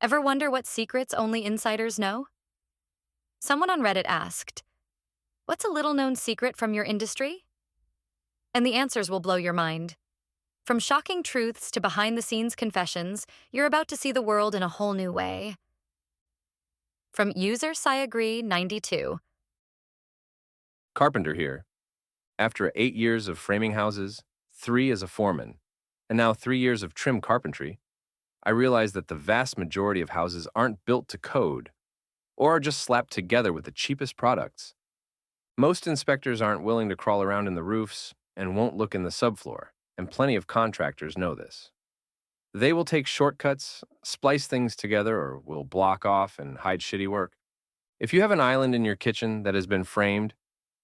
Ever wonder what secrets only insiders know? Someone on Reddit asked, "What's a little known secret from your industry?" And the answers will blow your mind. From shocking truths to behind the scenes confessions, you're about to see the world in a whole new way. From user Agree92. Carpenter here. After 8 years of framing houses, 3 as a foreman, and now 3 years of trim carpentry, I realized that the vast majority of houses aren't built to code, or are just slapped together with the cheapest products. Most inspectors aren't willing to crawl around in the roofs and won't look in the subfloor, and plenty of contractors know this. They will take shortcuts, splice things together, or will block off and hide shitty work. If you have an island in your kitchen that has been framed,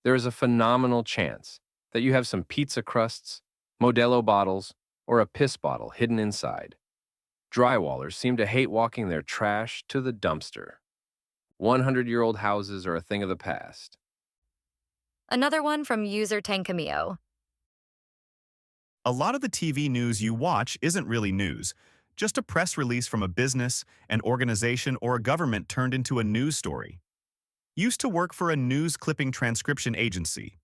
there is a phenomenal chance that you have some pizza crusts, Modelo bottles, or a piss bottle hidden inside. Drywallers seem to hate walking their trash to the dumpster. 100-year-old houses are a thing of the past. Another one from user Tancamio. A lot of the TV news you watch isn't really news, just a press release from a business, an organization, or a government turned into a news story. Used to work for a news clipping transcription agency.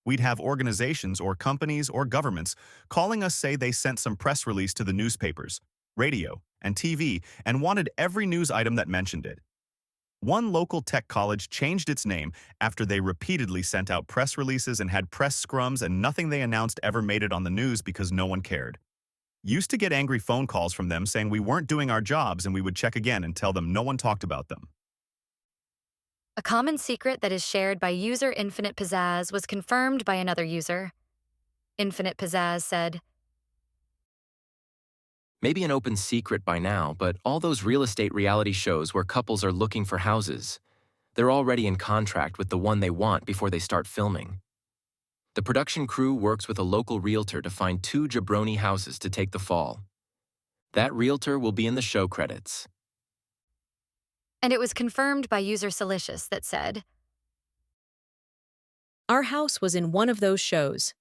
We'd have organizations or companies or governments calling us say they sent some press release to the newspapers, radio, and TV and wanted every news item that mentioned it. One local tech college changed its name after they repeatedly sent out press releases and had press scrums, and nothing they announced ever made it on the news because no one cared. Used to get angry phone calls from them saying we weren't doing our jobs, and we would check again and tell them no one talked about them. A common secret that is shared by user Infinite Pizzazz was confirmed by another user. Infinite Pizzazz said, Maybe an open secret by now, but all those real estate reality shows where couples are looking for houses, they're already in contract with the one they want before they start filming. The production crew works with a local realtor to find 2 jabroni houses to take the fall. That realtor will be in the show credits. and it was confirmed by user Silicious that said, Our house was in one of those shows.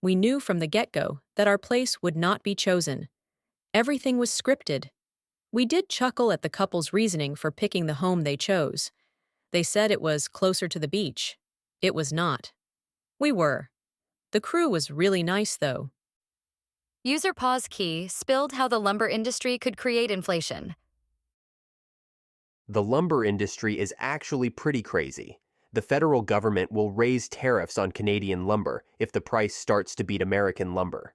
We knew from the get-go that our place would not be chosen. Everything was scripted. We did chuckle at the couple's reasoning for picking the home they chose. They said it was closer to the beach. It was not. We were. The crew was really nice, though. User Pause Key spilled how the lumber industry could create inflation. The lumber industry is actually pretty crazy. The federal government will raise tariffs on Canadian lumber if the price starts to beat American lumber.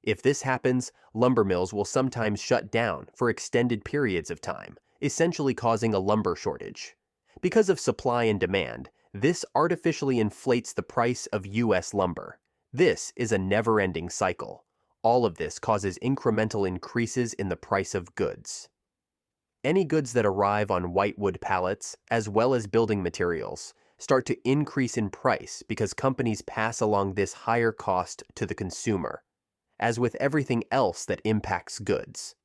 If this happens, lumber mills will sometimes shut down for extended periods of time, essentially causing a lumber shortage. Because of supply and demand, this artificially inflates the price of U.S. lumber. This is a never-ending cycle. All of this causes incremental increases in the price of goods. Any goods that arrive on whitewood pallets, as well as building materials, start to increase in price because companies pass along this higher cost to the consumer. As with everything else that impacts goods,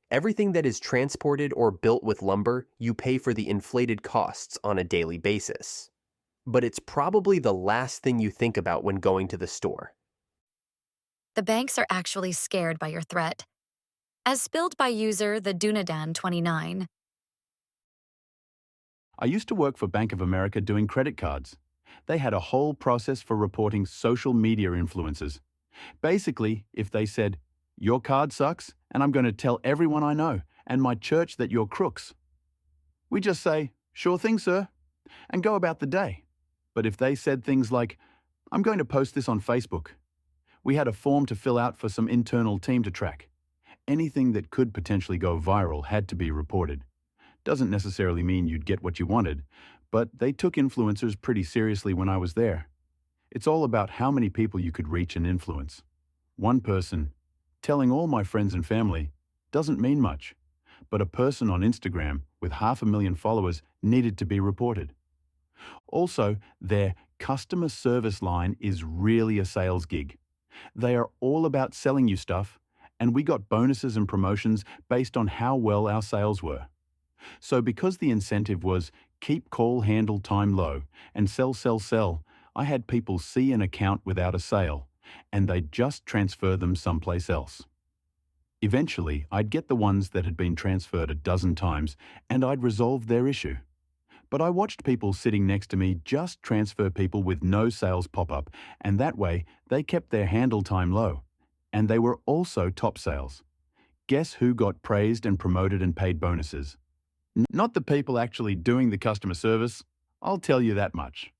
everything that is transported or built with lumber, you pay for the inflated costs on a daily basis. But it's probably the last thing you think about when going to the store. The banks are actually scared by your threat. As spilled by user the Dunadan29. I used to work for Bank of America doing credit cards. They had a whole process for reporting social media influencers. Basically, if they said, "Your card sucks, and I'm going to tell everyone I know and my church that you're crooks," we just say, "Sure thing, sir," and go about the day. But if they said things like, "I'm going to post this on Facebook," we had a form to fill out for some internal team to track. Anything that could potentially go viral had to be reported. Doesn't necessarily mean you'd get what you wanted, but they took influencers pretty seriously when I was there. It's all about how many people you could reach and influence. One person, telling all my friends and family, doesn't mean much, but a person on Instagram with 500,000 followers needed to be reported. Also, their customer service line is really a sales gig. They are all about selling you stuff, and we got bonuses and promotions based on how well our sales were. So because the incentive was keep call handle time low and sell, I had people see an account without a sale, and they'd just transfer them someplace else. Eventually, I'd get the ones that had been transferred a dozen times, and I'd resolve their issue. But I watched people sitting next to me just transfer people with no sales pop-up, and that way they kept their handle time low. And they were also top sales. Guess who got praised and promoted and paid bonuses? Not the people actually doing the customer service, I'll tell you that much.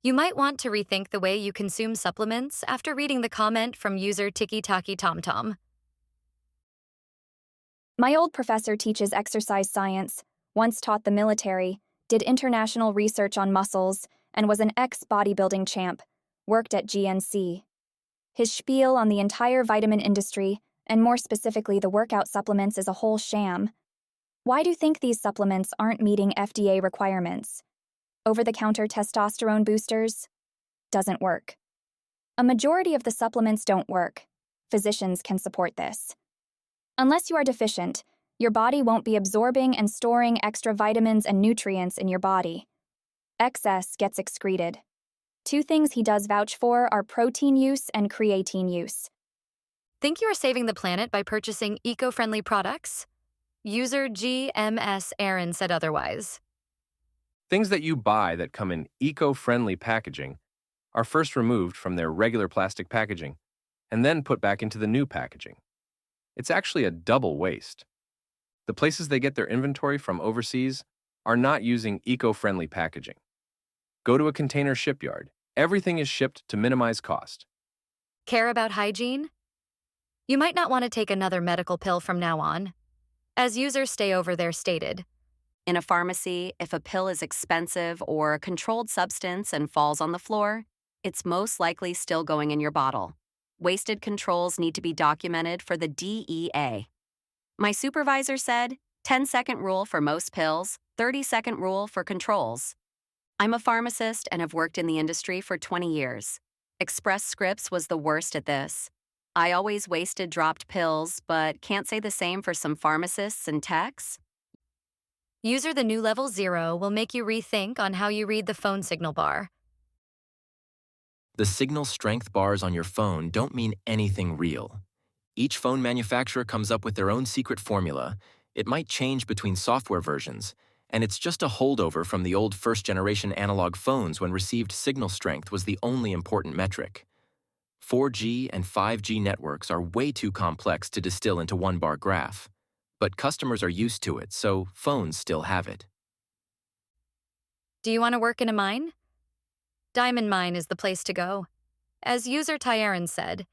You might want to rethink the way you consume supplements after reading the comment from user Tiki Taki TomTom. My old professor teaches exercise science, once taught the military, did international research on muscles, and was an ex-bodybuilding champ, worked at GNC. His spiel on the entire vitamin industry, and more specifically the workout supplements, is a whole sham. Why do you think these supplements aren't meeting FDA requirements? Over-the-counter testosterone boosters? Doesn't work. A majority of the supplements don't work. Physicians can support this. Unless you are deficient, your body won't be absorbing and storing extra vitamins and nutrients in your body. Excess gets excreted. Two things he does vouch for are protein use and creatine use. Think you are saving the planet by purchasing eco-friendly products? User GMS Aaron said otherwise. Things that you buy that come in eco-friendly packaging are first removed from their regular plastic packaging and then put back into the new packaging. It's actually a double waste. The places they get their inventory from overseas are not using eco-friendly packaging. Go to a container shipyard. Everything is shipped to minimize cost. Care about hygiene? You might not want to take another medical pill from now on. As users Stay Over There stated, in a pharmacy, if a pill is expensive or a controlled substance and falls on the floor, it's most likely still going in your bottle. Wasted controls need to be documented for the DEA. My supervisor said, 10-second rule for most pills, 30-second rule for controls. I'm a pharmacist and have worked in the industry for 20 years. Express Scripts was the worst at this. I always wasted dropped pills, but can't say the same for some pharmacists and techs. User The New Level 0 will make you rethink on how you read the phone signal bar. The signal strength bars on your phone don't mean anything real. Each phone manufacturer comes up with their own secret formula. It might change between software versions, and it's just a holdover from the old first-generation analog phones when received signal strength was the only important metric. 4G and 5G networks are way too complex to distill into one bar graph. But customers are used to it, so phones still have it. Do you want to work in a mine? Diamond Mine is the place to go. As user Tyaran said,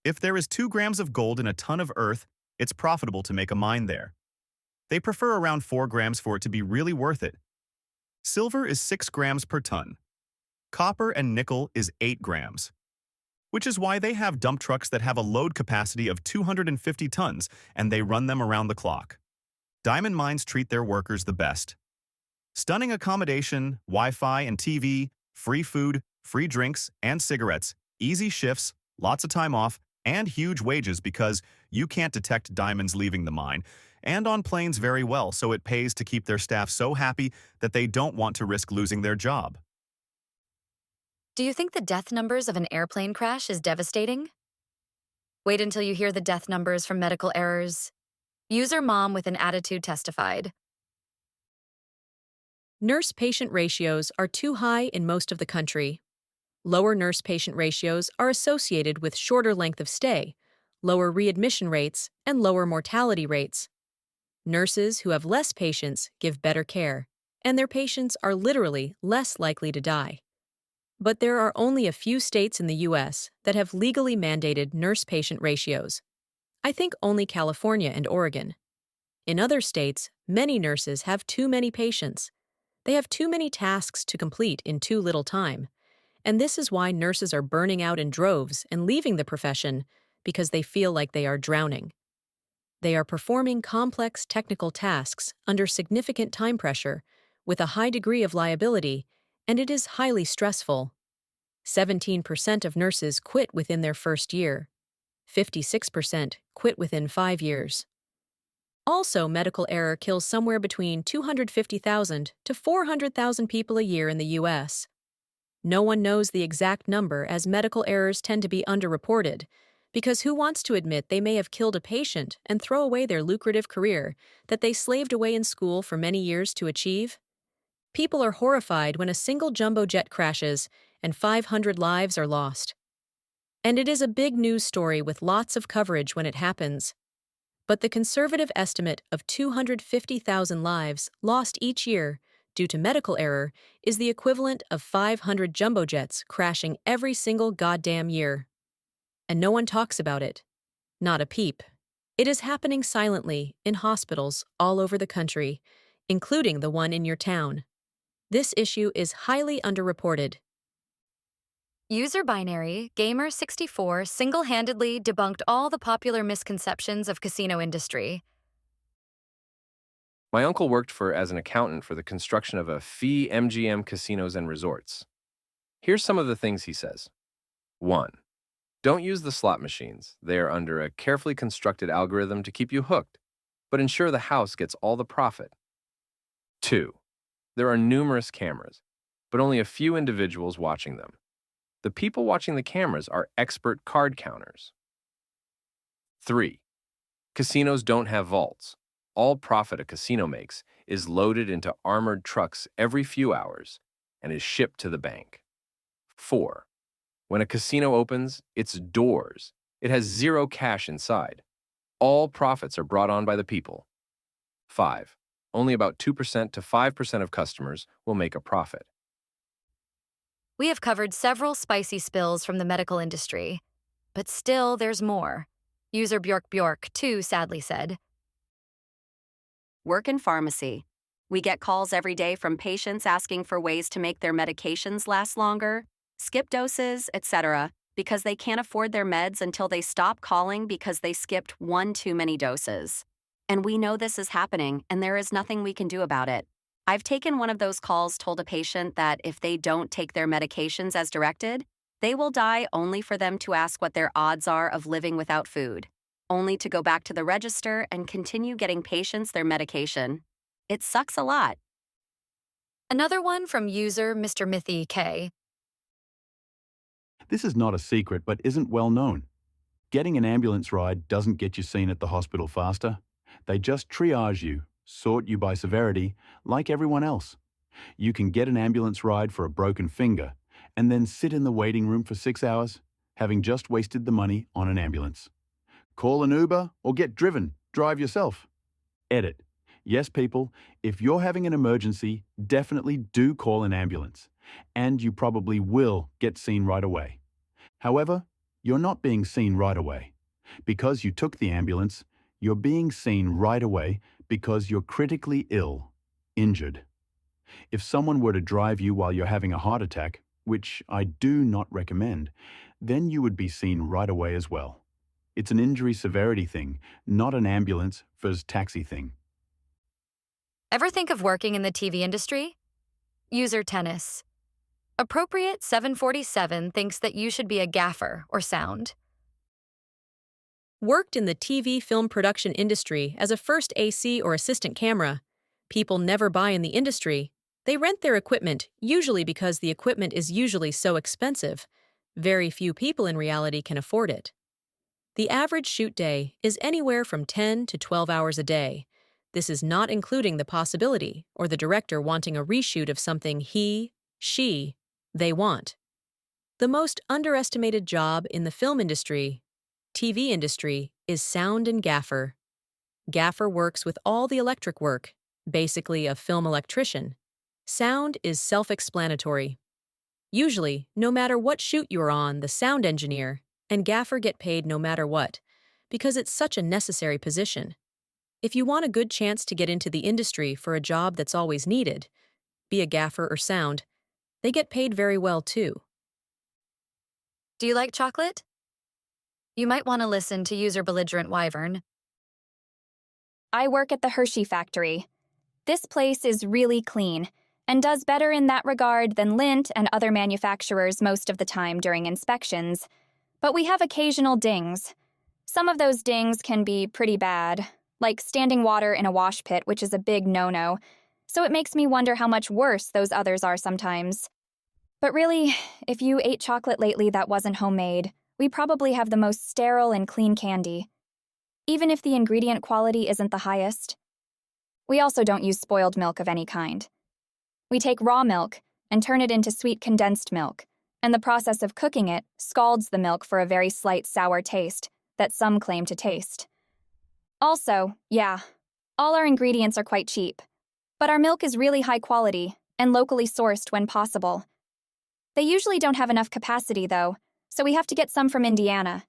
If there is 2 grams of gold in a ton of earth, it's profitable to make a mine there. They prefer around 4 grams for it to be really worth it. Silver is 6 grams per ton. Copper and nickel is 8 grams. Which is why they have dump trucks that have a load capacity of 250 tons, and they run them around the clock. Diamond mines treat their workers the best. Stunning accommodation, Wi-Fi and TV, free food, free drinks and cigarettes, easy shifts, lots of time off, and huge wages because you can't detect diamonds leaving the mine, and on planes very well, so it pays to keep their staff so happy that they don't want to risk losing their job. do you think the death numbers of an airplane crash is devastating? Wait until you hear the death numbers from medical errors. User Mom with an Attitude testified. Nurse-patient ratios are too high in most of the country. Lower nurse-patient ratios are associated with shorter length of stay, lower readmission rates, and lower mortality rates. Nurses who have less patients give better care, and their patients are literally less likely to die. But there are only a few states in the U.S. that have legally mandated nurse-patient ratios. I think only California and Oregon. In other states, many nurses have too many patients. They have too many tasks to complete in too little time. And this is why nurses are burning out in droves and leaving the profession because they feel like they are drowning. They are performing complex technical tasks under significant time pressure with a high degree of liability, and it is highly stressful. 17% of nurses quit within their first year. 56% quit within 5 years. Also, medical error kills somewhere between 250,000 to 400,000 people a year in the U.S. No one knows the exact number as medical errors tend to be underreported Because who wants to admit they may have killed a patient and throw away their lucrative career that they slaved away in school for many years to achieve? People are horrified when a single jumbo jet crashes and 500 lives are lost. And it is a big news story with lots of coverage when it happens. But the conservative estimate of 250,000 lives lost each year due to medical error is the equivalent of 500 jumbo jets crashing every single goddamn year. And no one talks about it. Not a peep. It is happening silently in hospitals all over the country, including the one in your town. This issue is highly underreported. User binary Gamer64 single-handedly debunked all the popular misconceptions of casino industry. My uncle worked as an accountant for the construction of a fee MGM casinos and resorts. Here's some of the things he says. 1. Don't use the slot machines. They are under a carefully constructed algorithm to keep you hooked, but ensure the house gets all the profit. 2. There are numerous cameras, but only a few individuals watching them. The people watching the cameras are expert card counters. 3. Casinos don't have vaults. All profit a casino makes is loaded into armored trucks every few hours and is shipped to the bank. 4. When a casino opens, its doors, it has zero cash inside. All profits are brought on by the people. 5. Only about 2% to 5% of customers will make a profit. We have covered several spicy spills from the medical industry, but still there's more. User Bjork too sadly said. Work in pharmacy. We get calls every day from patients asking for ways to make their medications last longer, skip doses, etc., because they can't afford their meds until they stop calling because they skipped one too many doses. And we know this is happening, and there is nothing we can do about it. I've taken one of those calls, told a patient that if they don't take their medications as directed, they will die, only for them to ask what their odds are of living without food, only to go back to the register and continue getting patients their medication. It sucks a lot. Another one from user Mr. Mithy K. This is not a secret, but isn't well known. Getting an ambulance ride doesn't get you seen at the hospital faster. They just triage you, sort you by severity, like everyone else. You can get an ambulance ride for a broken finger, and then sit in the waiting room for 6 hours, having just wasted the money on an ambulance. Call an Uber or get driven, drive yourself. Edit. Yes, people, if you're having an emergency, definitely do call an ambulance, and you probably will get seen right away. However, you're not being seen right away. Because you took the ambulance, you're being seen right away because you're critically ill, injured. If someone were to drive you while you're having a heart attack, which I do not recommend, then you would be seen right away as well. It's an injury severity thing, not an ambulance versus taxi thing. Ever think of working in the TV industry? User Tennis. Appropriate 747 thinks that you should be a gaffer or sound. Worked in the TV film production industry as a first AC or assistant camera. People never buy in the industry. They rent their equipment, usually because the equipment is usually so expensive. Very few people in reality can afford it. The average shoot day is anywhere from 10 to 12 hours a day. This is not including the possibility or the director wanting a reshoot of something they want. The most underestimated job in the film industry, TV industry, is sound and gaffer. Gaffer works with all the electric work, basically a film electrician. Sound is self-explanatory. Usually, no matter what shoot you're on, the sound engineer and gaffer get paid no matter what, because it's such a necessary position. If you want a good chance to get into the industry for a job that's always needed, be a gaffer or sound, they get paid very well too. Do you like chocolate? You might want to listen to user Belligerent Wyvern. I work at the Hershey factory. This place is really clean and does better in that regard than Lindt and other manufacturers most of the time during inspections. But we have occasional dings. Some of those dings can be pretty bad, like standing water in a wash pit, which is a big no-no, so it makes me wonder how much worse those others are sometimes. But really, if you ate chocolate lately that wasn't homemade, we probably have the most sterile and clean candy, even if the ingredient quality isn't the highest. We also don't use spoiled milk of any kind. We take raw milk and turn it into sweet condensed milk, and the process of cooking it scalds the milk for a very slight sour taste that some claim to taste. Also, yeah, all our ingredients are quite cheap, but our milk is really high quality and locally sourced when possible. They usually don't have enough capacity, though, so we have to get some from Indiana.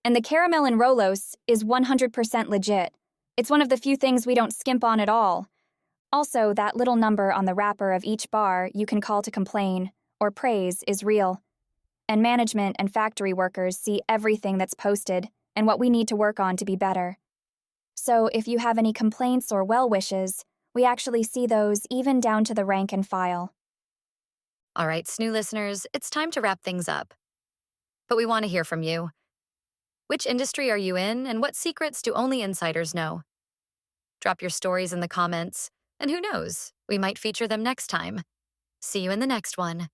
And the caramel in Rolos is 100% legit. It's one of the few things we don't skimp on at all. Also, that little number on the wrapper of each bar you can call to complain or praise is real. And management and factory workers see everything that's posted and what we need to work on to be better. So if you have any complaints or well wishes, we actually see those even down to the rank and file. All right, Snoo listeners, it's time to wrap things up. But we want to hear from you. Which industry are you in, and what secrets do only insiders know? Drop your stories in the comments, and who knows, we might feature them next time. See you in the next one.